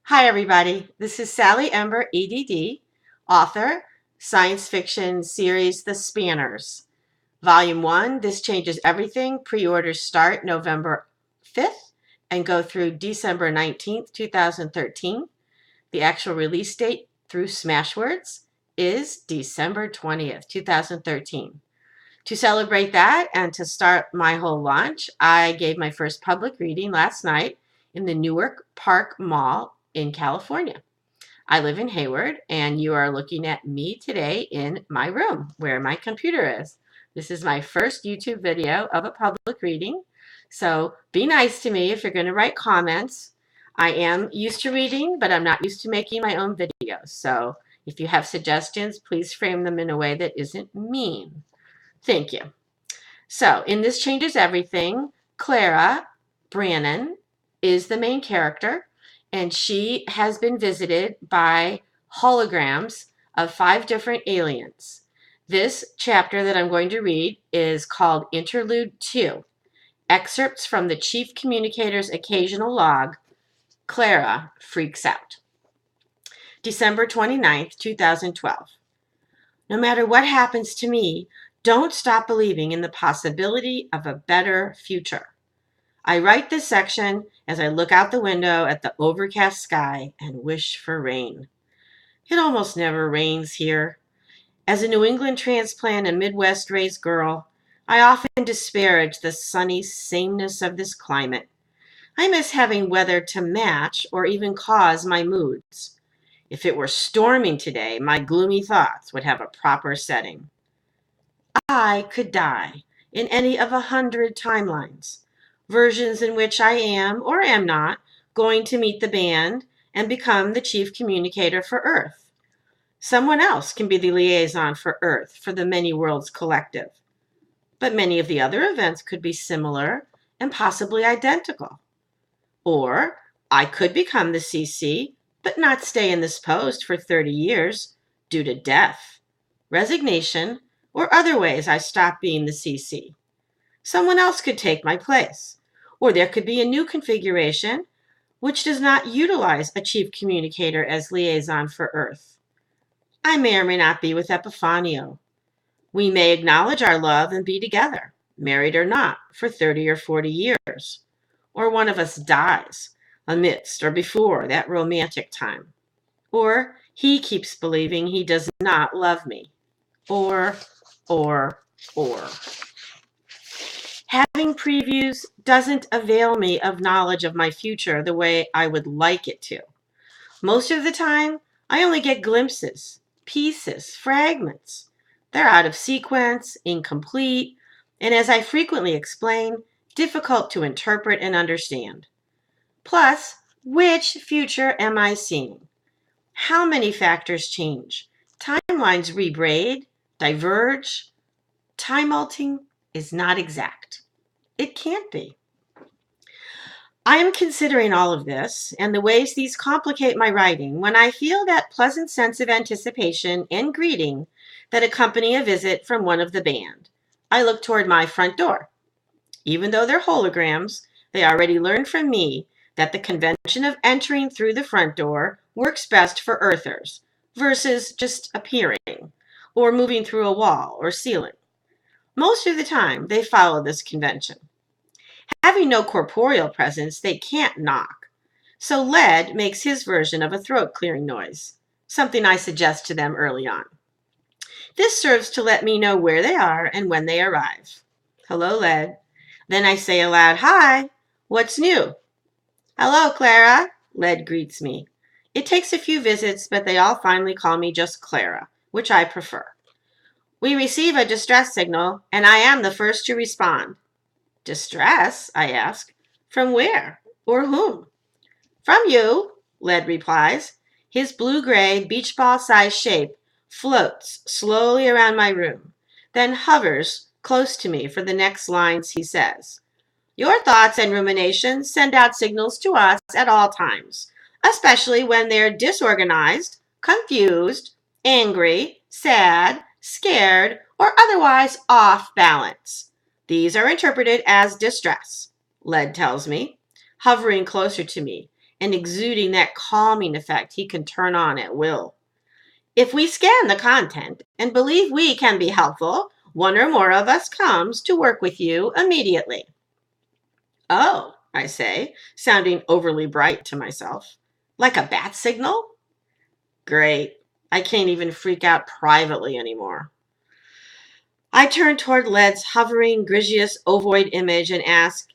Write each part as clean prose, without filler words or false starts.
Hi, everybody. This is Sally Ember, EDD, author, science fiction series The Spanners. Volume 1, This Changes Everything. Pre-orders start November 5th and go through December 19th, 2013. The actual release date through Smashwords is December 20th, 2013. To celebrate that and to start my whole launch, I gave my first public reading last night in the Newark Park Mall in California. I live in Hayward, and you are looking at me today in my room where my computer is. This is my first YouTube video of a public reading, so be nice to me if you're going to write comments. I am used to reading, but I'm not used to making my own videos, so if you have suggestions, please frame them in a way that isn't mean. Thank you. So, in This Changes Everything, Clara Brannon is the main character, and she has been visited by holograms of 5 different aliens. This chapter that I'm going to read is called Interlude 2, Excerpts from the Chief Communicator's Occasional Log. Clara freaks out. December 29th, 2012. No matter what happens to me, don't stop believing in the possibility of a better future. I write this section as I look out the window at the overcast sky and wish for rain. It almost never rains here. As a New England transplant and Midwest raised girl, I often disparage the sunny sameness of this climate. I miss having weather to match or even cause my moods. If it were storming today, my gloomy thoughts would have a proper setting. I could die in any of 100 timelines, versions in which I am or am not going to meet the band and become the chief communicator for Earth. Someone else can be the liaison for Earth for the Many Worlds Collective. But many of the other events could be similar and possibly identical. Or I could become the CC, but not stay in this post for 30 years due to death, resignation, or other ways I stop being the CC. Someone else could take my place, or there could be a new configuration which does not utilize a chief communicator as liaison for Earth. I may or may not be with Epifanio. We may acknowledge our love and be together, married or not, for 30 or 40 years. Or one of us dies amidst or before that romantic time. Or he keeps believing he does not love me. Or. Having previews doesn't avail me of knowledge of my future the way I would like it to. Most of the time, I only get glimpses, pieces, fragments. They're out of sequence, incomplete, and as I frequently explain, difficult to interpret and understand. Plus, which future am I seeing? How many factors change? Timelines rebraid, diverge. Time-alting is not exact. It can't be. I am considering all of this and the ways these complicate my writing when I feel that pleasant sense of anticipation and greeting that accompany a visit from one of the band. I look toward my front door. Even though they're holograms, they already learned from me that the convention of entering through the front door works best for Earthers versus just appearing or moving through a wall or ceiling. Most of the time, they follow this convention. Having no corporeal presence, they can't knock. So Led makes his version of a throat-clearing noise, something I suggest to them early on. This serves to let me know where they are and when they arrive. Hello, Led. Then I say aloud, "Hi, what's new?" "Hello, Clara," Led greets me. It takes a few visits, but they all finally call me just Clara, which I prefer. "We receive a distress signal, and I am the first to respond." "Distress?" I ask. "From where? Or whom?" "From you," Led replies. His blue-gray, beach ball-sized shape floats slowly around my room, then hovers close to me for the next lines he says. "Your thoughts and ruminations send out signals to us at all times, especially when they're disorganized, confused, angry, sad, scared, or otherwise off balance. These are interpreted as distress," Led tells me, hovering closer to me and exuding that calming effect he can turn on at will. If we scan the content and believe we can be helpful, one or more of us comes to work with you immediately. Oh, I say, sounding overly bright to myself. Like a bat signal? Great. I can't even freak out privately anymore. I turn toward Led's hovering, grigious ovoid image and ask,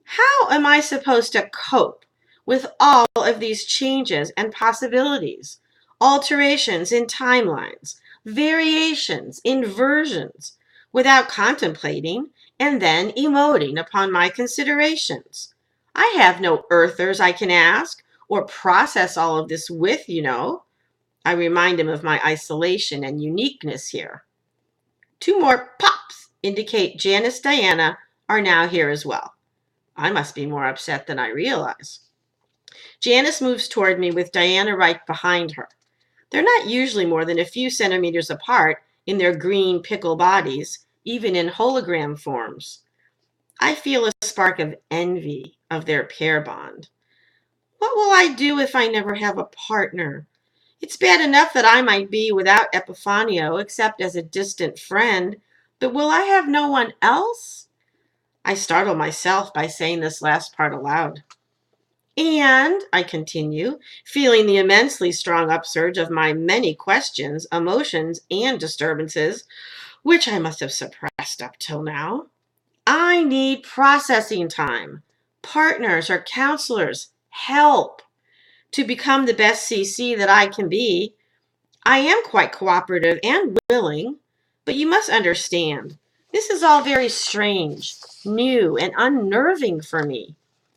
how am I supposed to cope with all of these changes and possibilities, alterations in timelines, variations, inversions, without contemplating and then emoting upon my considerations? I have no earthers I can ask or process all of this with, you know. I remind him of my isolation and uniqueness here. 2 more pops indicate Janice Diana are now here as well. I must be more upset than I realize. Janice moves toward me with Diana right behind her. They're not usually more than a few centimeters apart in their green pickle bodies, even in hologram forms. I feel a spark of envy of their pair bond. What will I do if I never have a partner? It's bad enough that I might be without Epifanio except as a distant friend, but will I have no one else? I startle myself by saying this last part aloud. And, I continue, feeling the immensely strong upsurge of my many questions, emotions, and disturbances, which I must have suppressed up till now, I need processing time, partners or counselors, help to become the best CC that I can be. I am quite cooperative and willing, but you must understand, this is all very strange, new, and unnerving for me.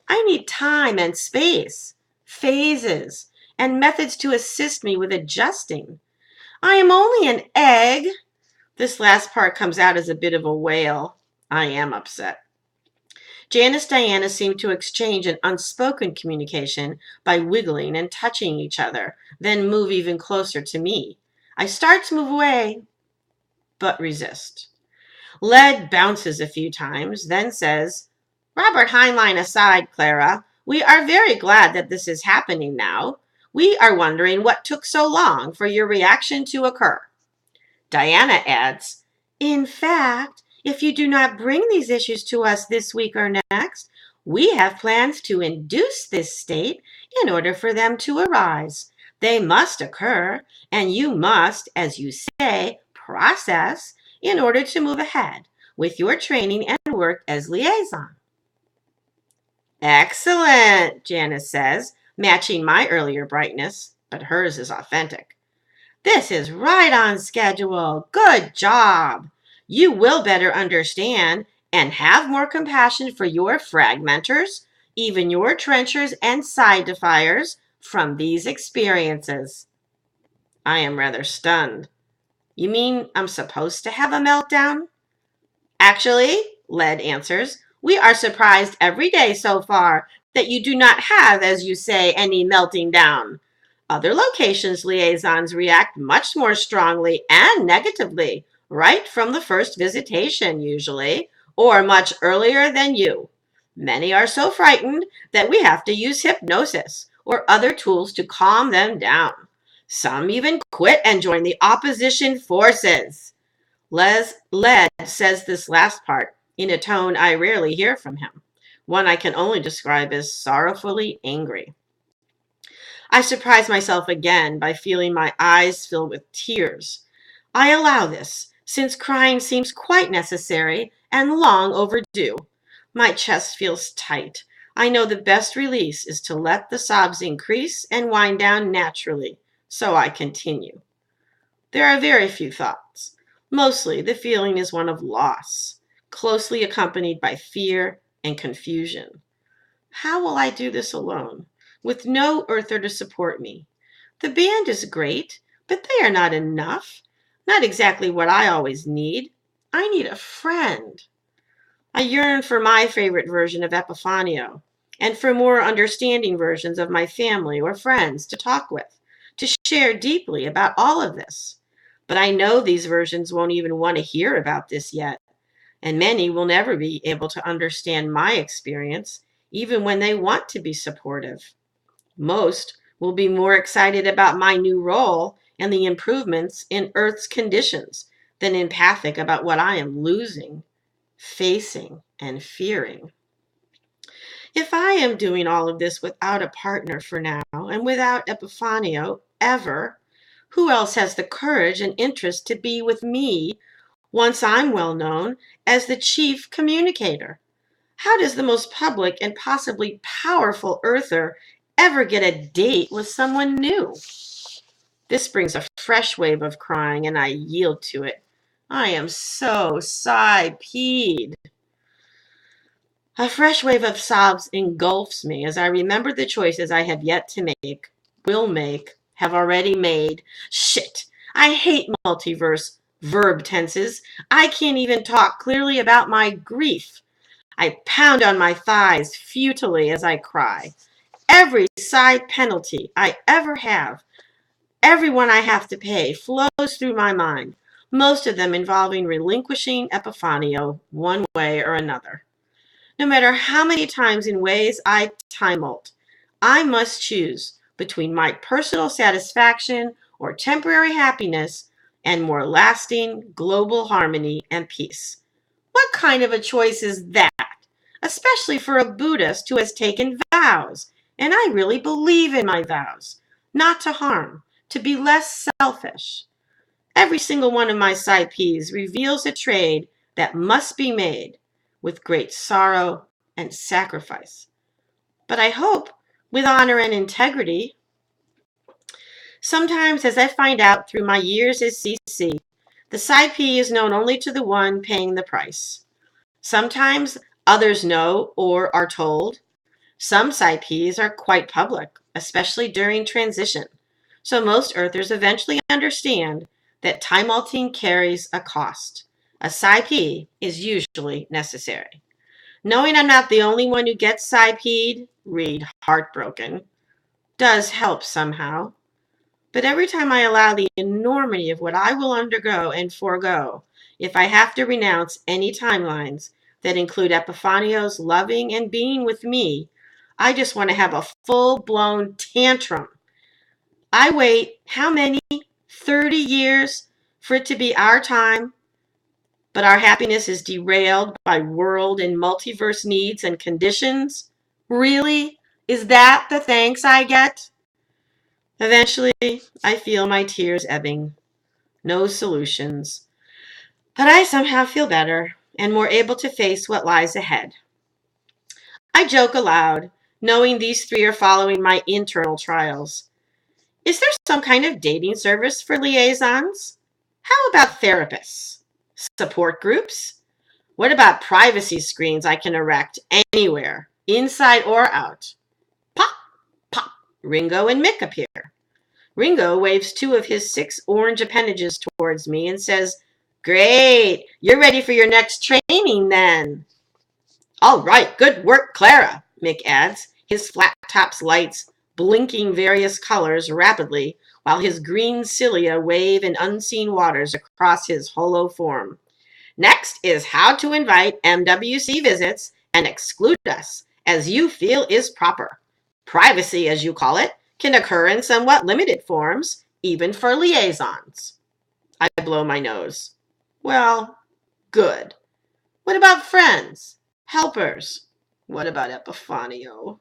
I need time and space, phases, and methods to assist me with adjusting. I am only an egg. This last part comes out as a bit of a wail. I am upset. Janice and Diana seem to exchange an unspoken communication by wiggling and touching each other, then move even closer to me. I start to move away, but resist. Led bounces a few times, then says, Robert Heinlein aside, Clara, we are very glad that this is happening now. We are wondering what took so long for your reaction to occur. Diana adds, in fact, if you do not bring these issues to us this week or next, we have plans to induce this state in order for them to arise. They must occur, and you must, as you say, process in order to move ahead with your training and work as liaison. Excellent, Janice says, matching my earlier brightness, but hers is authentic. This is right on schedule. Good job. You will better understand and have more compassion for your fragmenters, even your trenchers and side defiers from these experiences. I am rather stunned. You mean I'm supposed to have a meltdown? Actually, Led answers, we are surprised every day so far that you do not have, as you say, any melting down. Other locations' liaisons react much more strongly and negatively right from the first visitation, usually, or much earlier than you. Many are so frightened that we have to use hypnosis or other tools to calm them down. Some even quit and join the opposition forces. Led says this last part in a tone I rarely hear from him, one I can only describe as sorrowfully angry. I surprise myself again by feeling my eyes fill with tears. I allow this, since crying seems quite necessary and long overdue. My chest feels tight. I know the best release is to let the sobs increase and wind down naturally, so I continue. There are very few thoughts. Mostly the feeling is one of loss, closely accompanied by fear and confusion. How will I do this alone, with no earther to support me? The band is great, but they are not enough. Not exactly what I always need. I need a friend. I yearn for my favorite version of Epifanio, and for more understanding versions of my family or friends to talk with, to share deeply about all of this. But I know these versions won't even want to hear about this yet, and many will never be able to understand my experience, even when they want to be supportive. Most will be more excited about my new role and the improvements in Earth's conditions than empathic about what I am losing, facing, and fearing. If I am doing all of this without a partner for now and without Epifanio ever, who else has the courage and interest to be with me once I'm well known as the chief communicator? How does the most public and possibly powerful Earther ever get a date with someone new? This brings a fresh wave of crying, and I yield to it. I am so side-peed. A fresh wave of sobs engulfs me as I remember the choices I have yet to make, will make, have already made. Shit! I hate multiverse verb tenses. I can't even talk clearly about my grief. I pound on my thighs futilely as I cry. Every side penalty I ever have, every one I have to pay, flows through my mind, most of them involving relinquishing Epifanio one way or another. No matter how many times in ways I time-ult, I must choose between my personal satisfaction or temporary happiness and more lasting global harmony and peace. What kind of a choice is that? Especially for a Buddhist who has taken vows, and I really believe in my vows, not to harm, to be less selfish. Every single one of my side P's reveals a trade that must be made with great sorrow and sacrifice. But I hope with honor and integrity. Sometimes, as I find out through my years as CC, the side P is known only to the one paying the price. Sometimes others know or are told. Some side Ps are quite public, especially during transition. So most Earthers eventually understand that time-alting carries a cost. A side P is usually necessary. Knowing I'm not the only one who gets side P'd, read heartbroken, does help somehow. But every time I allow the enormity of what I will undergo and forego, if I have to renounce any timelines that include Epifanio's loving and being with me, I just want to have a full-blown tantrum. I wait, how many? 30 years for it to be our time, but our happiness is derailed by world and multiverse needs and conditions? Really? Is that the thanks I get? Eventually, I feel my tears ebbing. No solutions. But I somehow feel better and more able to face what lies ahead. I joke aloud, knowing these three are following my internal trials. Is there some kind of dating service for liaisons? How about therapists? Support groups? What about privacy screens I can erect anywhere, inside or out? Pop, pop, Ringo and Mick appear. Ringo waves 2 of his 6 orange appendages towards me and says, "Great, you're ready for your next training then." "All right, good work, Clara," Mick adds, his flat top's lights blinking various colors rapidly while his green cilia wave in unseen waters across his hollow form. "Next is how to invite MWC visits and exclude us, as you feel is proper. Privacy, as you call it, can occur in somewhat limited forms, even for liaisons." I blow my nose. Well, good. What about friends? Helpers? What about Epifanio?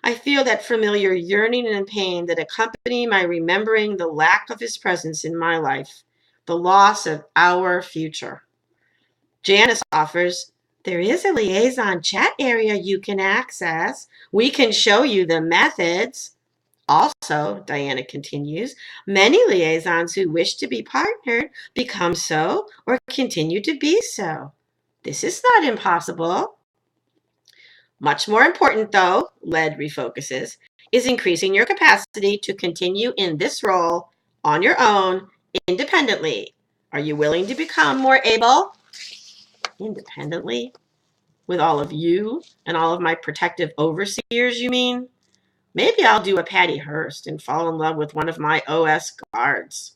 I feel that familiar yearning and pain that accompany my remembering the lack of his presence in my life, the loss of our future. Janice offers, "There is a liaison chat area you can access. We can show you the methods." Also, Diana continues, "many liaisons who wish to be partnered become so or continue to be so. This is not impossible." Much more important, though, LED refocuses, is increasing your capacity to continue in this role on your own, independently. Are you willing to become more able? Independently? With all of you and all of my protective overseers, you mean? Maybe I'll do a Patty Hearst and fall in love with one of my OS guards.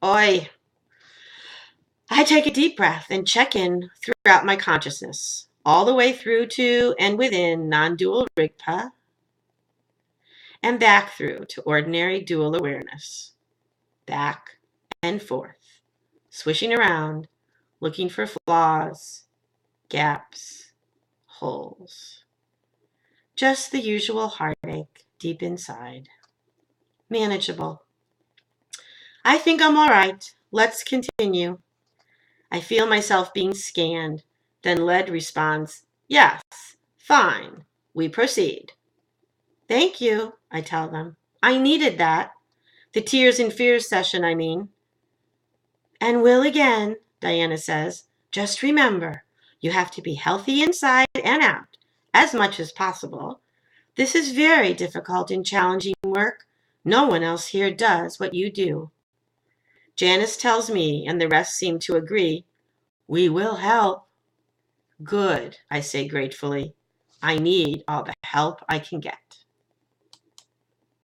Oi. I take a deep breath and check in throughout my consciousness, all the way through to and within non-dual Rigpa. and back through to ordinary dual awareness. Back and forth, swishing around, looking for flaws, gaps, holes. Just the usual heartache deep inside. Manageable. I think I'm all right. Let's continue. I feel myself being scanned. Then Led responds, yes, fine. We proceed. Thank you, I tell them. I needed that. The Tears and Fears session, I mean. And will again, Diana says. Just remember, you have to be healthy inside and out, as much as possible. This is very difficult and challenging work. No one else here does what you do. Janice tells me, and the rest seem to agree, we will help. Good, I say gratefully. I need all the help I can get.